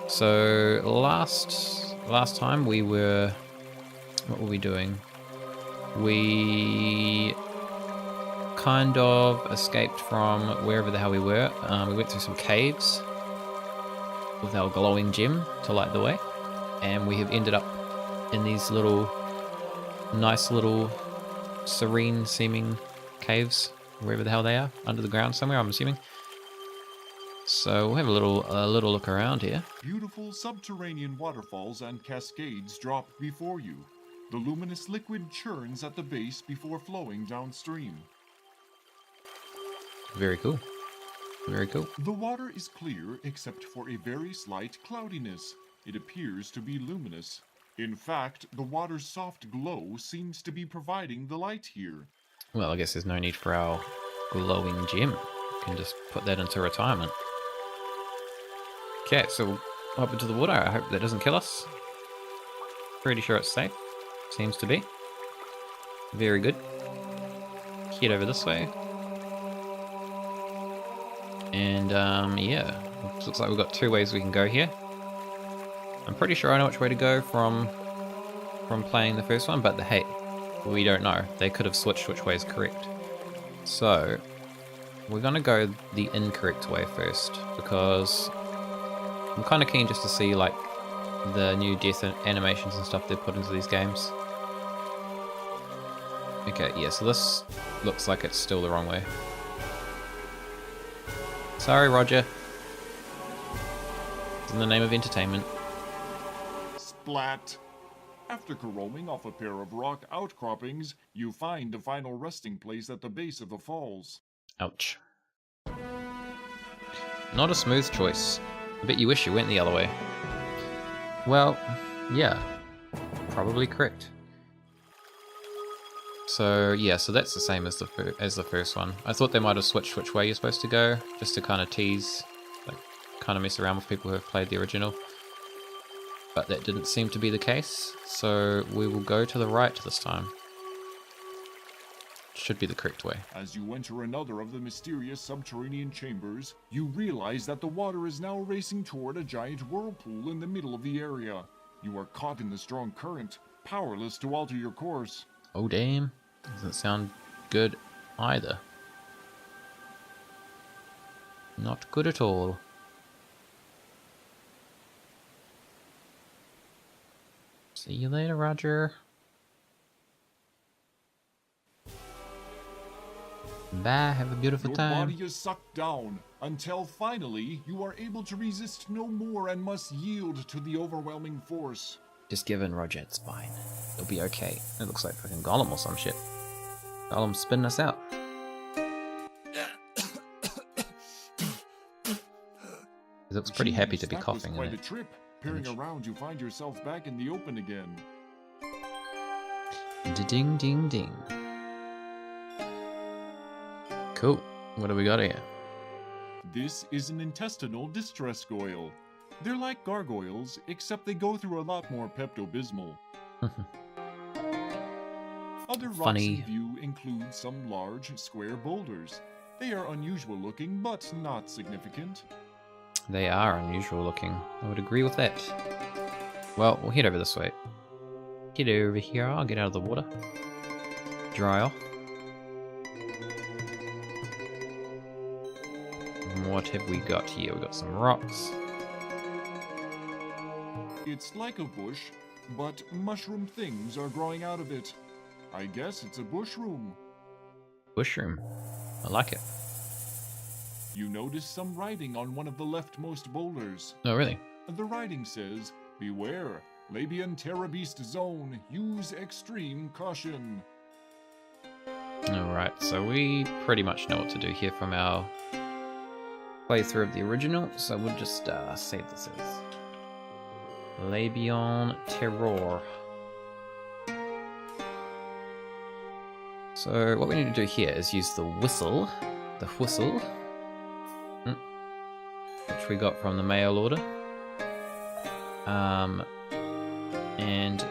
So last time we were, what were we doing? We kind of escaped from wherever the hell we were. We went through some caves with our glowing gem to light the way, and we have ended up in these nice little serene seeming caves, wherever the hell they are, under the ground somewhere, I'm assuming. So we'll have a little look around here. Beautiful subterranean waterfalls and cascades drop before you. The luminous liquid churns at the base before flowing downstream. Very cool. Very cool. The water is clear except for a very slight cloudiness. It appears to be luminous. In fact, the water's soft glow seems to be providing the light here. Well, I guess there's no need for our glowing gem. We can just put that into retirement. Okay, so we'll hop into the water. I hope that doesn't kill us. Pretty sure it's safe. Seems to be. Very good. Head over this way. And, yeah. Looks like we've got two ways we can go here. I'm pretty sure I know which way to go from playing the first one, but hey, we don't know. They could have switched which way is correct. So, we're gonna go the incorrect way first, because I'm kind of keen just to see, like, the new death animations and stuff they've put into these games. Okay, yeah, so this looks like it's still the wrong way. Sorry, Roger. It's in the name of entertainment. Splat! After caroming off a pair of rock outcroppings, you find a final resting place at the base of the falls. Ouch. Not a smooth choice. I bet you wish you went the other way. Well, yeah. Probably correct. So, yeah, so that's the same as the first one. I thought they might have switched which way you're supposed to go, just to kind of tease, like, kind of mess around with people who have played the original. But that didn't seem to be the case, so we will go to the right this time. Should be the correct way. As you enter another of the mysterious subterranean chambers, you realize that the water is now racing toward a giant whirlpool in the middle of the area. You are caught in the strong current, powerless to alter your course. Oh damn, doesn't sound good either. Not good at all. See you later, Roger. Bye, have a beautiful time. Your body is sucked down, until finally you are able to resist no more and must yield to the overwhelming force. Just give in, Roger, it's fine. It'll be okay. It looks like fucking Gollum or some shit. Gollum's spinning us out. He looks pretty happy to be coughing, quite isn't a it? trip. Peering around, you find yourself back in the open again. Ding ding ding. Cool. What do we got here? This is an intestinal distress goyle. They're like gargoyles, except they go through a lot more Pepto-Bismol. Other rocks in view include some large, square boulders. They are unusual looking, but not significant. They are unusual looking. I would agree with that. Well, we'll head over this way. Get over here. I'll get out of the water. Dry off. What have we got here? We've got some rocks. It's like a bush, but mushroom things are growing out of it. I guess it's a bushroom. Bushroom. I like it. You notice some writing on one of the leftmost boulders. Oh, really? The writing says, "Beware, Labian Terrorbeast Zone, use extreme caution." Alright, so we pretty much know what to do here from our playthrough of the original, so we'll just save this as Labian Terror. So what we need to do here is use the whistle, which we got from the mail order. And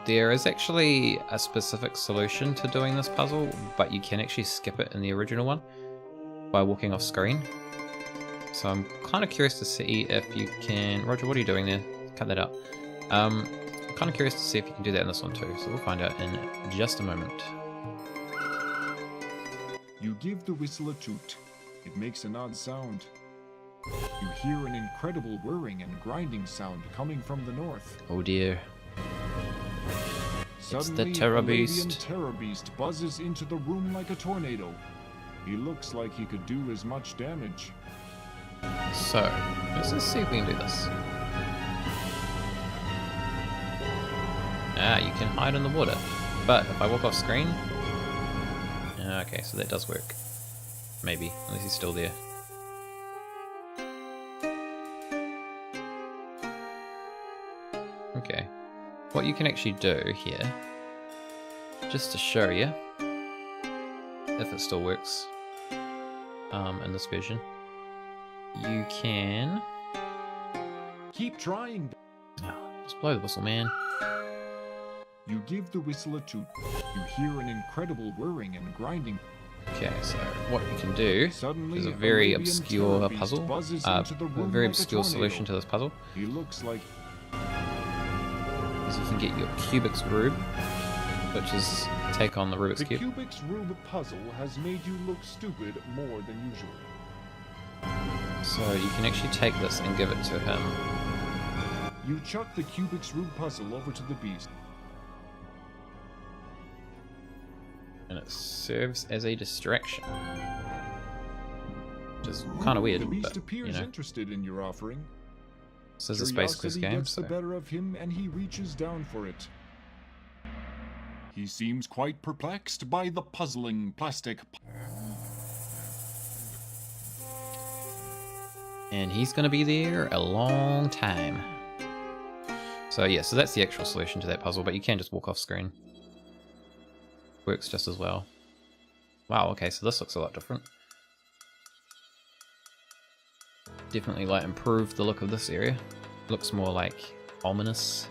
there is actually a specific solution to doing this puzzle, but you can actually skip it in the original one by walking off screen. So I'm kind of curious to see if you can... Roger, what are you doing there? Cut that out. I'm kind of curious to see if you can do that in this one too, so we'll find out in just a moment. You give the whistle a toot. It makes an odd sound. You hear an incredible whirring and grinding sound coming from the north. Oh dear. Suddenly, it's the Terror a Lavian Beast. Terror Beast buzzes into the room like a tornado. He looks like he could do as much damage. So, let's just see if we can do this. Ah, you can hide in the water. But if I walk off screen... Okay, so that does work. Maybe, unless he's still there. Okay. What you can actually do here, just to show you, if it still works in this version, you can... Keep trying. Oh, just blow the whistle, man. You give the whistle a toot. You hear an incredible whirring and grinding. Okay, so what you can do Suddenly, is a very Lavian obscure Terror Beast puzzle, buzzes a into the room very like a obscure tornado. solution to this puzzle, He looks like... is you can get your Cubik's Rube, which is take on the Rubik's The Cube. Cubik's Rube puzzle has made you look stupid more than usual. So you can actually take this and give it to him. You chuck the Cubik's Rube puzzle over to the beast. And it serves as a distraction. Which is kind of weird, The beast but, appears you know. interested in your offering. This is a Space Quiz Curiosity game, gets so... the better of him and he reaches down for it. He seems quite perplexed by the puzzling plastic. And he's going to be there a long time. So yeah, so that's the actual solution to that puzzle, but you can just walk off screen. Works just as well. Wow, okay, so this looks a lot different. Definitely like improved the look of this area. Looks more like ominous.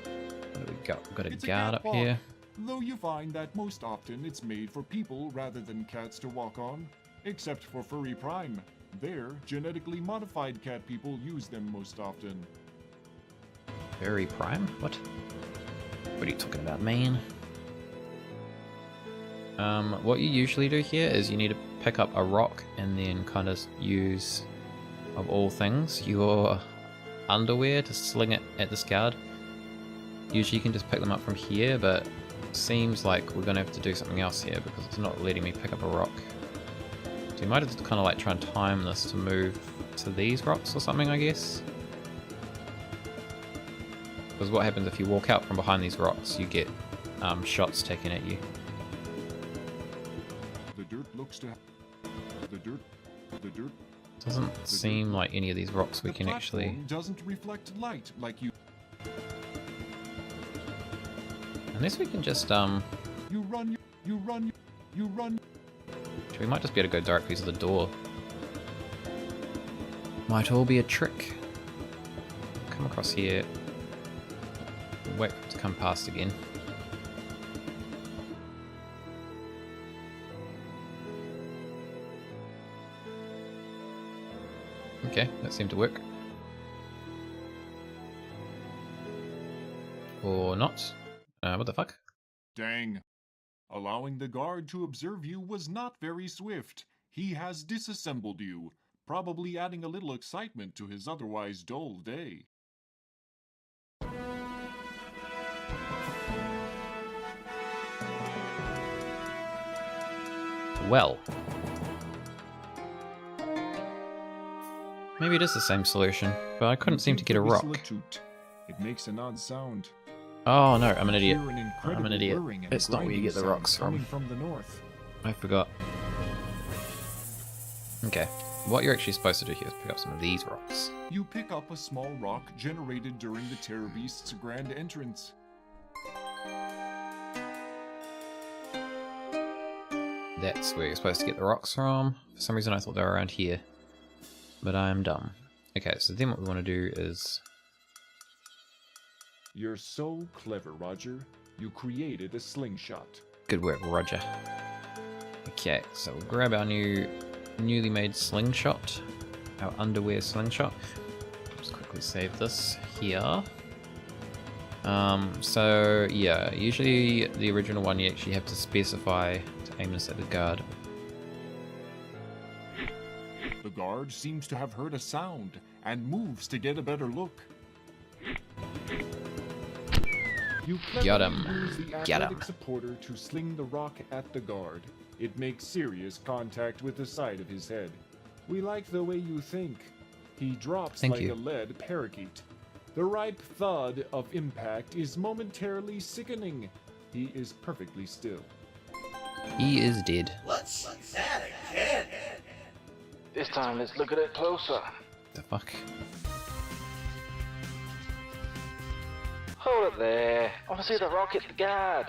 What do we got? We've got a It's guard up catwalk, here. Though you find that most often it's made for people rather than cats to walk on. Except for Furry Prime. There, genetically modified cat people use them most often. Very prime? What? What are you talking about, man? What you usually do here is you need to pick up a rock and then kind of use, of all things, your underwear to sling it at this guard. Usually you can just pick them up from here, but seems like we're going to have to do something else here because it's not letting me pick up a rock. So you might have to kind of like try and time this to move to these rocks or something, I guess. Because what happens if you walk out from behind these rocks, you get shots taken at you. The dirt looks to... The dirt... Doesn't seem like any of these rocks we the can actually... platform doesn't reflect light like you... Unless we can just, You run... we might just be able to go directly to the door. Might all be a trick. Come across here. Wait for it to come past again. Okay, that seemed to work. Or not. What the fuck? Dang. Allowing the guard to observe you was not very swift. He has disassembled you, probably adding a little excitement to his otherwise dull day. Well. Maybe it is the same solution, but I couldn't seem to get a rock. It makes an odd sound. Oh no, I'm an idiot. Hear an I'm incredible an idiot. whirring and It's not where you grinding get the sound rocks coming from. the north. I forgot. Okay, what you're actually supposed to do here is pick up some of these rocks. You pick up a small rock generated during the Terror Beast's grand entrance. That's where you're supposed to get the rocks from. For some reason I thought they were around here. But I am dumb. Okay, so then what we want to do is... You're so clever, Roger. You created a slingshot. Good work, Roger. Okay, so we'll grab our new newly made slingshot. Our underwear slingshot. Just quickly save this here. So yeah, usually the original one you actually have to specify to aim this at the guard. The guard seems to have heard a sound and moves to get a better look. You Got cleverly him. use the Get athletic him. supporter to sling the rock at the guard. It makes serious contact with the side of his head. We like the way you think. He drops Thank like you. a lead parakeet. The ripe thud of impact is momentarily sickening. He is perfectly still. He is dead. Let's see that again. This time, let's look at it closer. The fuck? Hold it there. I want to see the rocket the guard.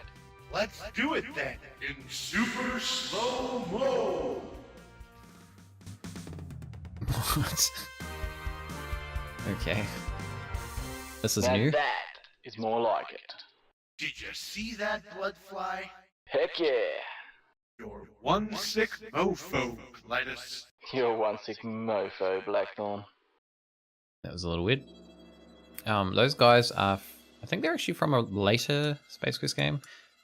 Let's do it then in super slow-mo. What? Okay. This is Now new. that is more like it. Did you see that, Bloodfly? Heck yeah. You're one sick mofo, Clytus. You're one sick mofo, Blackthorn. That was a little weird. Those guys are, I think they're actually from a later Space Quest game,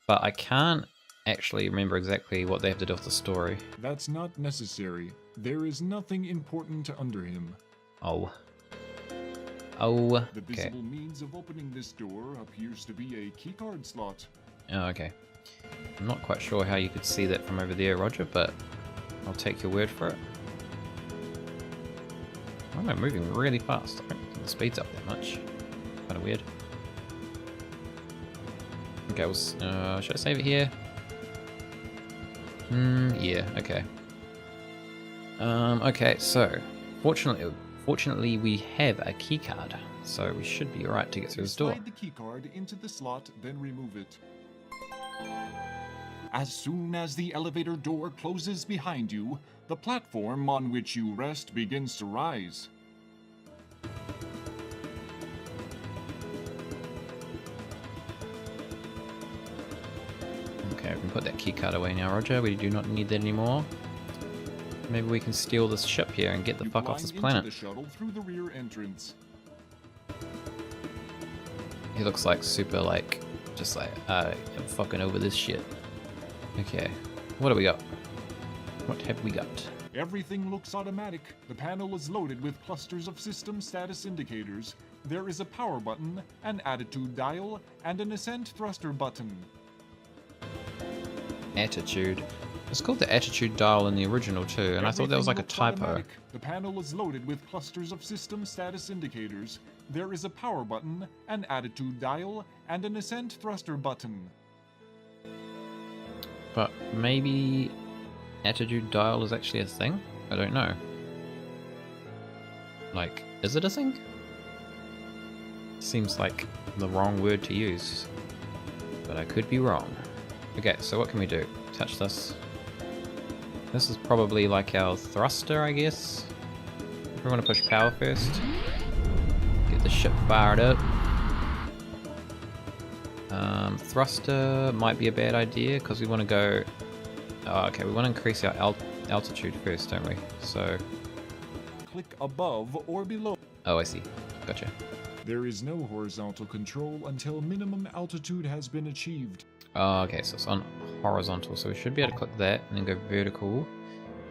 but I can't actually remember exactly what they have to do with the story. That's not necessary. There is nothing important under him. Oh. Oh, The okay. visible means of opening this door appears to be a keycard slot. Oh, okay. I'm not quite sure how you could see that from over there, Roger, but I'll take your word for it. Why am I moving really fast? I don't think the speed's up that much. Kind of weird. Okay, well, should I save it here? Yeah, okay. Okay, so fortunately we have a key card, so we should be alright to get through this door. Slide the keycard into the slot, then remove it. As soon as the elevator door closes behind you, the platform on which you rest begins to rise. Okay, we can put that key card away now, Roger. We do not need that anymore. Maybe we can steal this ship here and get the You fuck off climb this into planet. the shuttle through the rear entrance. He looks like super like, just like, I'm fucking over this shit. Okay, what do we got? What have we got? Everything looks automatic. The panel is loaded with clusters of system status indicators. There is a power button, an attitude dial, and an ascent thruster button. Attitude. It's called the attitude dial in the original too, and I thought that was like a Everything looks typo. automatic. The panel is loaded with clusters of system status indicators. There is a power button, an attitude dial, and an ascent thruster button. But maybe attitude dial is actually a thing? I don't know. Like, is it a thing? Seems like the wrong word to use. But I could be wrong. Okay, so what can we do? Touch this. This is probably like our thruster, I guess. If we want to push power first. Get the ship fired up. Thruster might be a bad idea because we want to go... Oh, okay, we want to increase our altitude first, don't we? So... Click above or below. Oh, I see. Gotcha. There is no horizontal control until minimum altitude has been achieved. Oh, okay, so it's on horizontal, so we should be able to click that and then go vertical.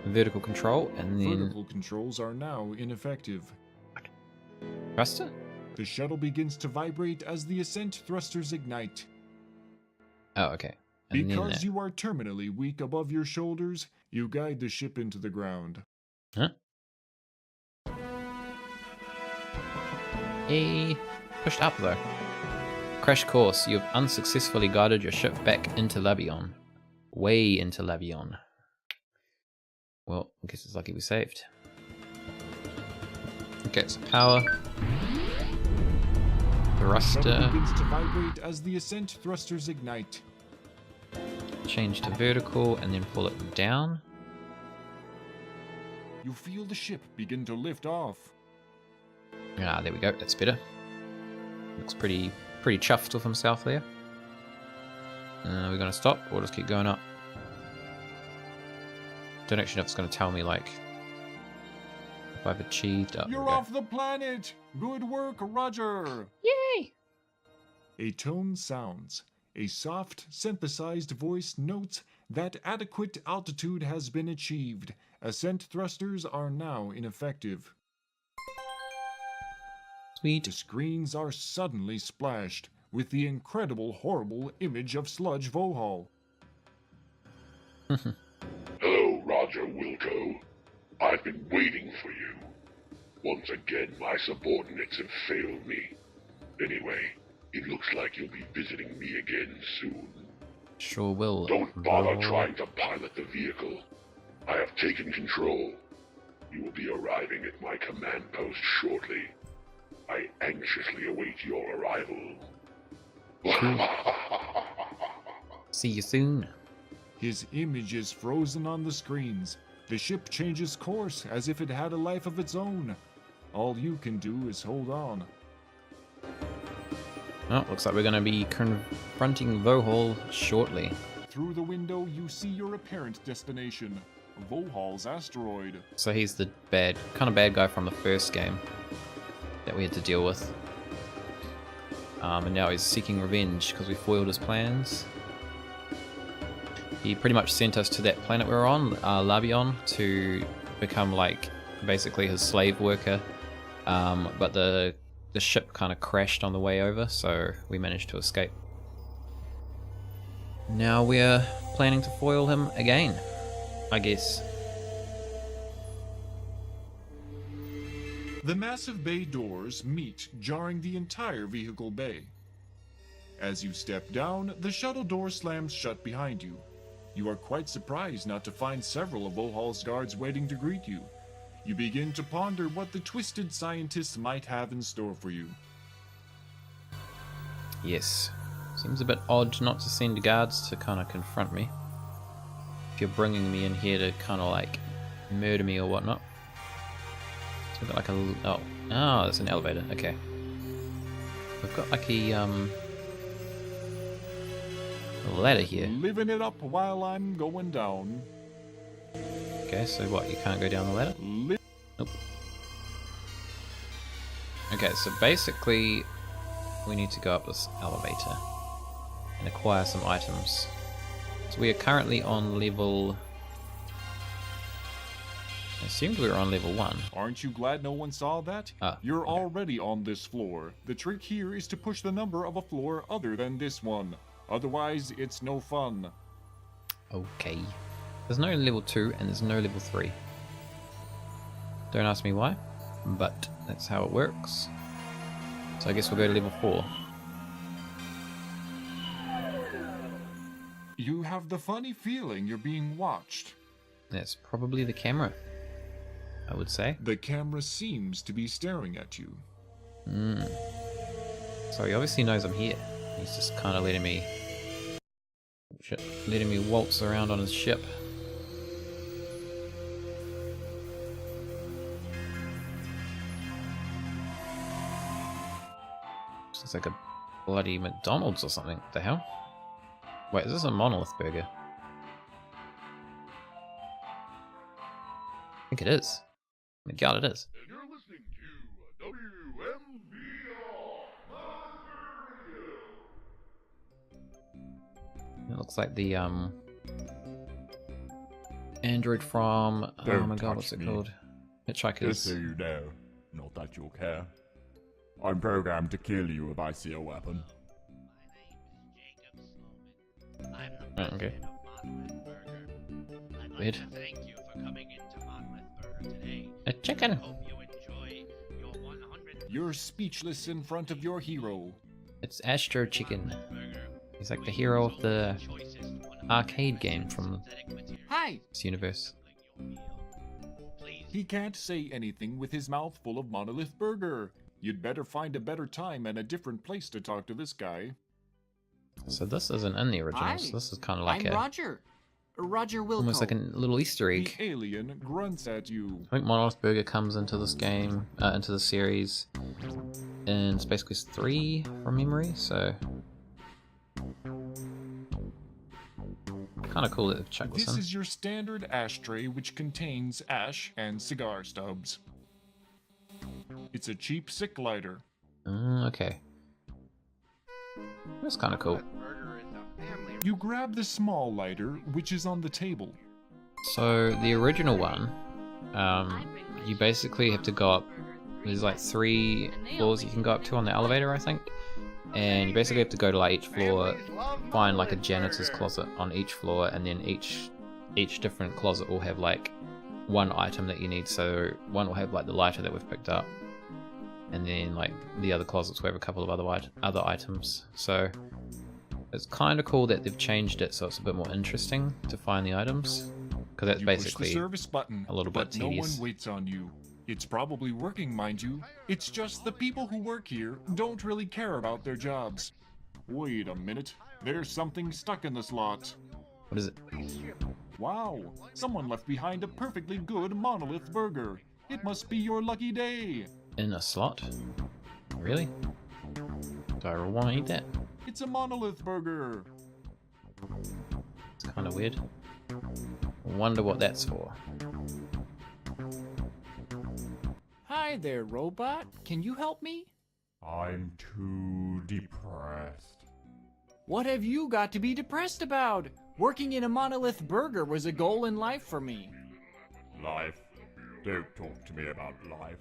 Vertical control, and then... Vertical controls are now ineffective. Thruster? The shuttle begins to vibrate as the ascent thrusters ignite. Oh, okay. And then Because that. you are terminally weak above your shoulders, you guide the ship into the ground. Huh? Hey, pushed up though. Crash course, you have unsuccessfully guided your ship back into Labion. Way into Labion. Well, I guess it's lucky we saved. Okay, so power. The shuttle Thruster. begins to vibrate as the ascent thrusters ignite. Change to vertical and then pull it down. You feel the ship begin to lift off. Ah, there we go. That's better. Looks pretty chuffed with himself there. We're gonna stop or just keep going up. Don't actually know if it's going to tell me, like, if I've achieved... Oh, You're off the planet! Good work, Roger! Yay! A tone sounds. A soft, synthesized voice notes that adequate altitude has been achieved. Ascent thrusters are now ineffective. Sweet. The screens are suddenly splashed with the incredible, horrible image of Sludge Vohaul. Hello, Roger Wilco. I've been waiting for you. Once again, my subordinates have failed me. Anyway, it looks like you'll be visiting me again soon. Sure will. Don't bother Vohauls. trying to pilot the vehicle. I have taken control. You will be arriving at my command post shortly. I anxiously await your arrival. See you soon. His image is frozen on the screens. The ship changes course as if it had a life of its own. All you can do is hold on. Oh, looks like we're going to be confronting Vohaul shortly. Through the window, you see your apparent destination, Vohaul's asteroid. So he's the kind of bad guy from the first game that we had to deal with. And now he's seeking revenge because we foiled his plans. He pretty much sent us to that planet we're on, Labion, to become like basically his slave worker. But the ship kind of crashed on the way over, so we managed to escape. Now we're planning to foil him again, I guess. The massive bay doors meet, jarring the entire vehicle bay. As you step down, the shuttle door slams shut behind you. You are quite surprised not to find several of Vohaul's guards waiting to greet you. You begin to ponder what the twisted scientists might have in store for you. Yes. Seems a bit odd not to send guards to kind of confront me. If you're bringing me in here to kind of like murder me or whatnot. So we've got like a... Oh, there's an elevator. Okay. We've got like a ladder here. Living it up while I'm going down. Okay, so what? You can't go down the ladder? Nope. Okay, so basically we need to go up this elevator and acquire some items. So we are currently on level... I assumed we were on level 1. Aren't you glad no one saw that? You're okay. already on this floor. The trick here is to push the number of a floor other than this one. Otherwise, it's no fun. Okay. There's no level 2 and there's no level 3. Don't ask me why, but that's how it works. So I guess we'll go to level 4. You have the funny feeling you're being watched. That's probably the camera, I would say. The camera seems to be staring at you. So he obviously knows I'm here. He's just kind of letting me waltz around on his ship. It's like a bloody McDonald's or something. What the hell? Wait, is this a monolith burger? I think it is. My god, it is. And you're listening to WMBR Radio. It looks like the android from oh Don't my god, what's touch it me. called? Just Hitchhiker's. so you know, not that you'll care. I'm programmed to kill you if I see a weapon. Oh, okay. Weird. Thank you for coming into Monolith Burger today. A chicken. Hope you enjoy your 100 You're speechless in front of your hero. It's Astro Chicken. burger. He's like the hero of the arcade game from Hi! this universe. Please. He can't say anything with his mouth full of Monolith Burger. You'd better find a better time and a different place to talk to this guy. So this isn't in the originals. Hi, This is kind of like I'm a Roger Wilco. almost like a little Easter The egg. alien grunts at you. I think Monolith Burger comes into this game, into the series, in Space Quest 3 from memory. So Kind of cool that they've chucked this This in. is your standard ashtray, which contains ash and cigar stubs. It's a cheap sick lighter. Okay. That's kind of cool. You grab the small lighter, which is on the table. So the original one, you basically have to go up. There's like 3 floors you can go up to on the elevator, I think. And you basically have to go to like each floor, find like a janitor's closet on each floor, and then each different closet will have like one item that you need. So one will have like the lighter that we've picked up, and then like the other closets will have a couple of other items. So it's kind of cool that they've changed it so it's a bit more interesting to find the items, because that's You basically push the service button, a little bit but no tedious. one waits on you. It's probably working, mind you. It's just the people who work here don't really care about their jobs. Wait a minute. There's something stuck in the slot. What is it? Wow, someone left behind a perfectly good monolith burger. It must be your lucky day. In a slot? Really? Do I want to eat that? It's a monolith burger. It's kind of weird. Wonder what that's for. Hi there, robot. Can you help me? I'm too depressed. What have you got to be depressed about? Working in a monolith burger was a goal in life for me. Life? Don't talk to me about life.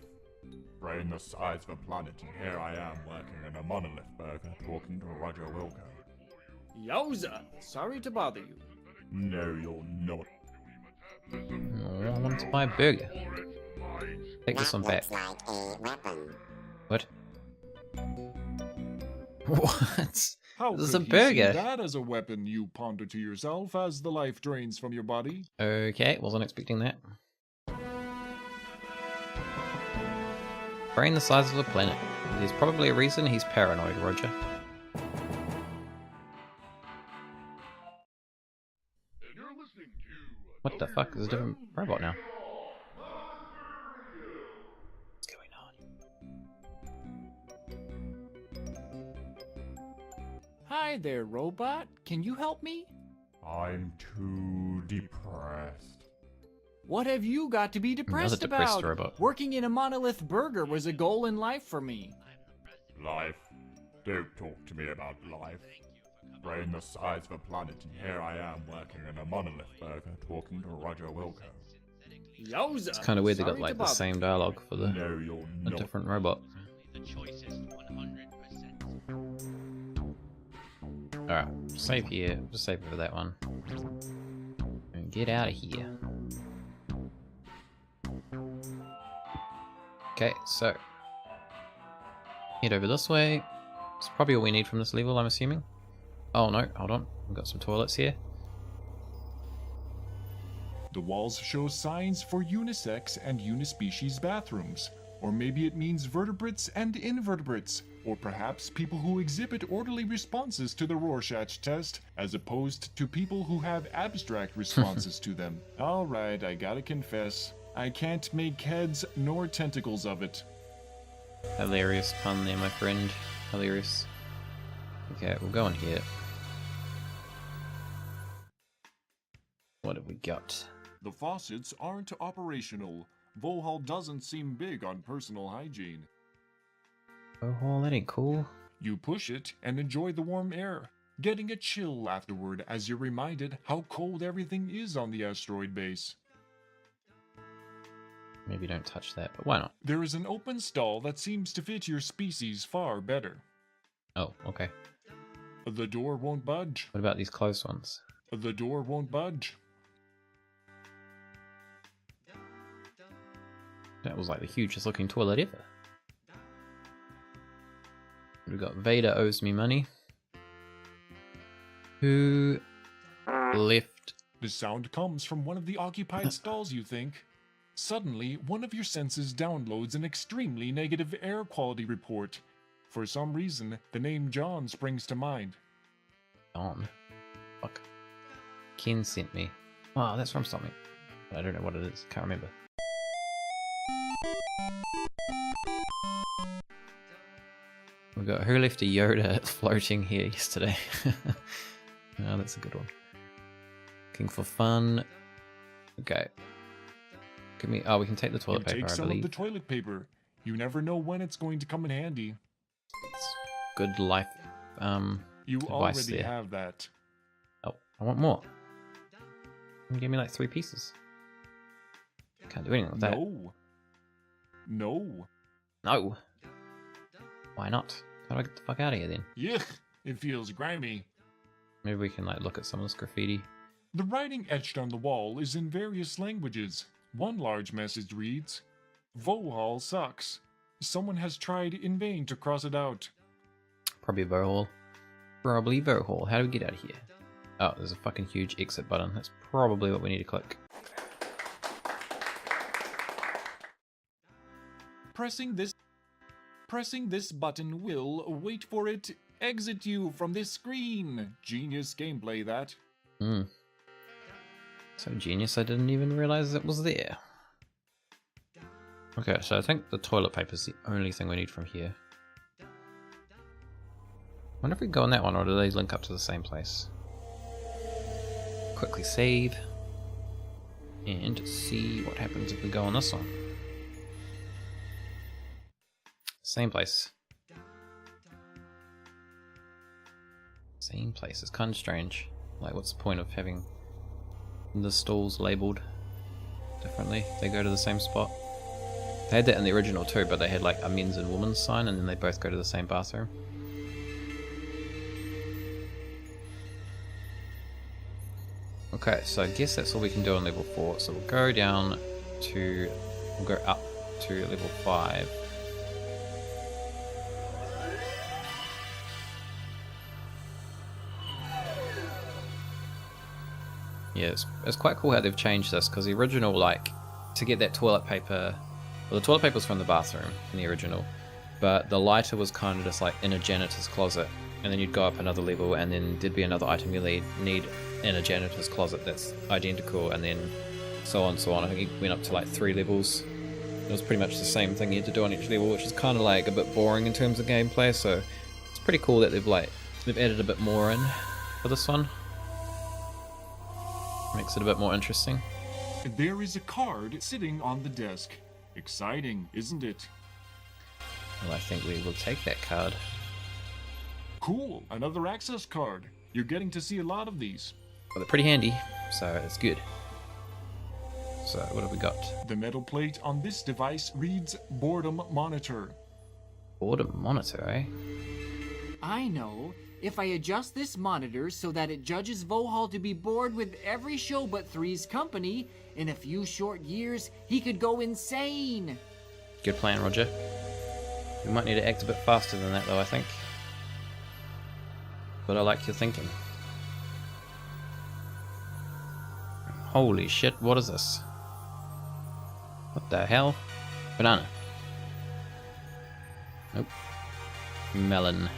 Brain the size of a planet, and here I am working in a monolith burger talking to Roger Wilco. Yowza! Sorry to bother you. No, you're not. Oh, I want to buy a burger. Take this one back. What? What? How This is could a he burger. see that as a weapon, you ponder to yourself as the life drains from your body? Okay, wasn't expecting that. Brain the size of a planet. There's probably a reason he's paranoid, Roger. What the fuck? There's a different robot now. What's going on? Hi there, robot. Can you help me? I'm too depressed. What have you got to be depressed depressed about? robot. Working in a monolith burger was a goal in life for me. Life? Don't talk to me about life. Brain the size of a planet, and here I am working in a monolith burger talking to Roger Wilco. Yowza! It's kind of weird they got Sorry like to the bother same dialogue for the No, you're a not. different robot. The choicest 100%. Alright, save here. Just save for that one. And get out of here. Okay, so head over this way. It's probably all we need from this level, I'm assuming. Oh no, hold on. We've got some toilets here. The walls show signs for unisex and unispecies bathrooms. Or maybe it means vertebrates and invertebrates. Or perhaps people who exhibit orderly responses to the Rorschach test, as opposed to people who have abstract responses to them. Alright, I gotta confess, I can't make heads nor tentacles of it. Hilarious pun there, my friend. Hilarious. Okay, we'll go in here. What have we got? The faucets aren't operational. Vohauls doesn't seem big on personal hygiene. Oh, that ain't cool. You push it and enjoy the warm air, getting a chill afterward as you're reminded how cold everything is on the asteroid base. Maybe don't touch that, but why not? There is an open stall that seems to fit your species far better. Oh, okay. The door won't budge. What about these closed ones? The door won't budge. That was like the hugest looking toilet ever. We've got Vader owes me money. Who left? The sound comes from one of the occupied stalls, you think. Suddenly, one of your senses downloads an extremely negative air quality report. For some reason, the name John springs to mind. On. Fuck. Ken sent me. Wow, that's from something. I don't know what it is. Can't remember. We've got who left a Yoda floating here yesterday. Oh, that's a good one. Looking for fun. Okay. Give me. Oh, we can take the toilet You paper, take I some of believe. the toilet paper. You never know when it's going to come in handy. Good life. You Advice already there. have that. Oh, I want more. You gave me like 3 pieces. Can't do anything with that. No. No. No. Why not? How do I get the fuck out of here then? Yuck. It feels grimy. Maybe we can like look at some of this graffiti. The writing etched on the wall is in various languages. One large message reads, Vohauls sucks. Someone has tried in vain to cross it out. Probably Vohaul. Probably Vohaul. How do we get out of here? Oh, there's a fucking huge exit button. That's probably what we need to click. Pressing this button will, wait for it, exit you from this screen. Genius gameplay, that. Hmm. So genius, I didn't even realize it was there. Okay, so I think the toilet paper is the only thing we need from here. Wonder if we go on that one, or do they link up to the same place? Quickly save. And see what happens if we go on this one. Same place. Same place. It's kind of strange. Like, what's the point of having the stalls labelled differently? They go to the same spot. They had that in the original too, but they had like a men's and women's sign, and then they both go to the same bathroom. Okay, so I guess that's all we can do on level 4. So we'll go down to, we'll go up to level 5. Yeah, it's quite cool how they've changed this, because the original, like, to get that toilet paper, well, the toilet paper was from the bathroom in the original, but the lighter was kind of just like in a janitor's closet, and then you'd go up another level, and then there'd be another item you need in a janitor's closet that's identical, and then so on and so on. I think it went up to like 3 levels. It was pretty much the same thing you had to do on each level, which is kind of like a bit boring in terms of gameplay, so it's pretty cool that they've added a bit more in for this one. Makes it a bit more interesting. There is a card sitting on the desk. Exciting, isn't it? Well, I think we will take that card. Cool, another access card. You're getting to see a lot of these. Well, they're pretty handy, so it's good. So, what have we got? The metal plate on this device reads Boredom Monitor. Boredom monitor, eh? I know. If I adjust this monitor so that it judges Vohaul to be bored with every show but 3's company, in a few short years, he could go insane. Good plan, Roger. We might need to act a bit faster than that, though, I think. But I like your thinking. Holy shit, what is this? What the hell? Banana. Nope. Melon.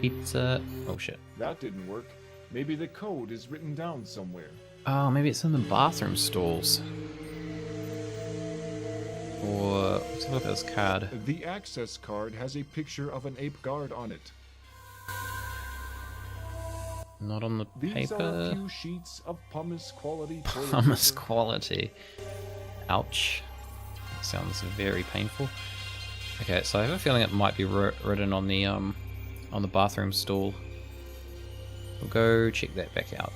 Pizza. Oh shit. That didn't work. Maybe the code is written down somewhere. Oh, maybe it's in the bathroom stalls. Or let's look at this card. The access card has a picture of an ape guard on it. Not on the These are a paper. few sheets of pumice quality toilet Pumice paper. quality. Ouch. That sounds very painful. Okay, so I have a feeling it might be written on the bathroom stall. We'll go check that back out.